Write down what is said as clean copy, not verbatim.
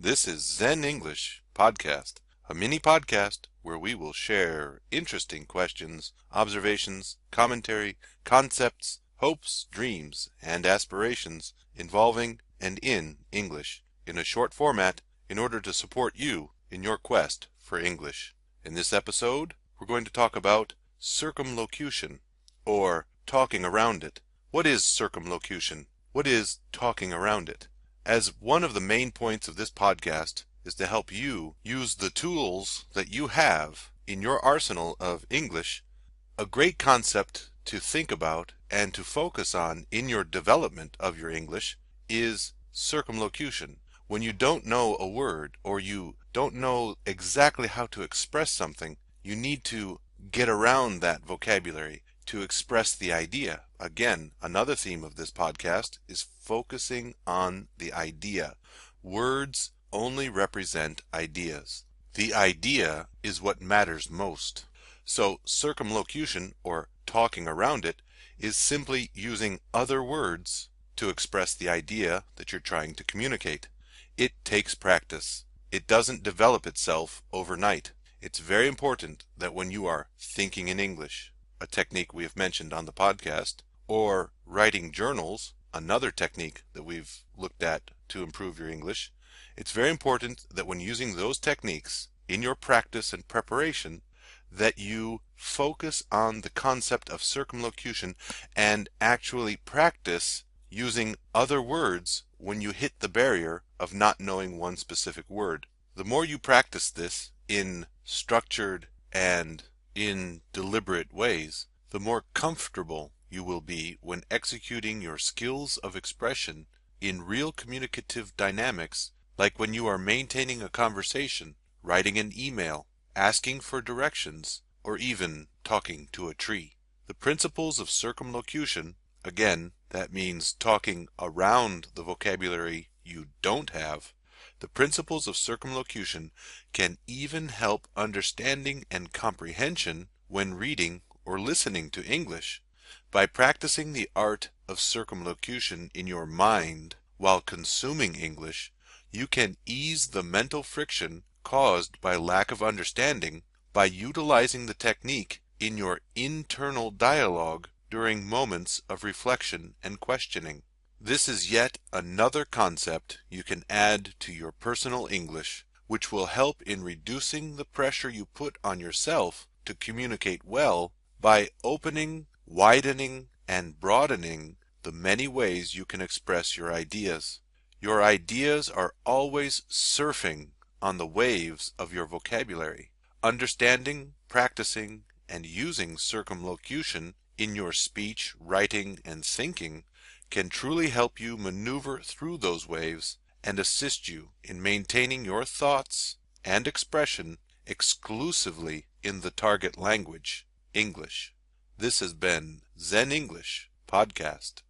This is Zen English Podcast, a mini podcast where we will share interesting questions, observations, commentary, concepts, hopes, dreams, and aspirations involving and in English in a short format in order to support you in your quest for English. In this episode, we're going to talk about circumlocution, or talking around it. What is circumlocution? What is talking around it? As one of the main points of this podcast is to help you use the tools that you have in your arsenal of English, a great concept to think about and to focus on in your development of your English is circumlocution. When you don't know a word or you don't know exactly how to express something, you need to get around that vocabulary to express the idea. Again, another theme of this podcast is focusing on the idea. Words only represent ideas. The idea is what matters most. So circumlocution, or talking around it, is simply using other words to express the idea that you're trying to communicate. It takes practice. It doesn't develop itself overnight. It's very important that when you are thinking in English, a technique we have mentioned on the podcast, or writing journals, another technique that we've looked at to improve your English, it's very important that when using those techniques in your practice and preparation, that you focus on the concept of circumlocution and actually practice using other words when you hit the barrier of not knowing one specific word. The more you practice this in structured and in deliberate ways, the more comfortable you will be when executing your skills of expression in real communicative dynamics, like when you are maintaining a conversation, writing an email, asking for directions, or even talking to a tree. The principles of circumlocution, again, that means talking around the vocabulary you don't have. The principles of circumlocution can even help understanding and comprehension when reading or listening to English. By practicing the art of circumlocution in your mind while consuming English, you can ease the mental friction caused by lack of understanding by utilizing the technique in your internal dialogue during moments of reflection and questioning. This is yet another concept you can add to your personal English, which will help in reducing the pressure you put on yourself to communicate well by opening, widening, and broadening the many ways you can express your ideas. Your ideas are always surfing on the waves of your vocabulary. Understanding, practicing, and using circumlocution in your speech, writing, and thinking can truly help you maneuver through those waves and assist you in maintaining your thoughts and expression exclusively in the target language, English. This has been Zen English Podcast.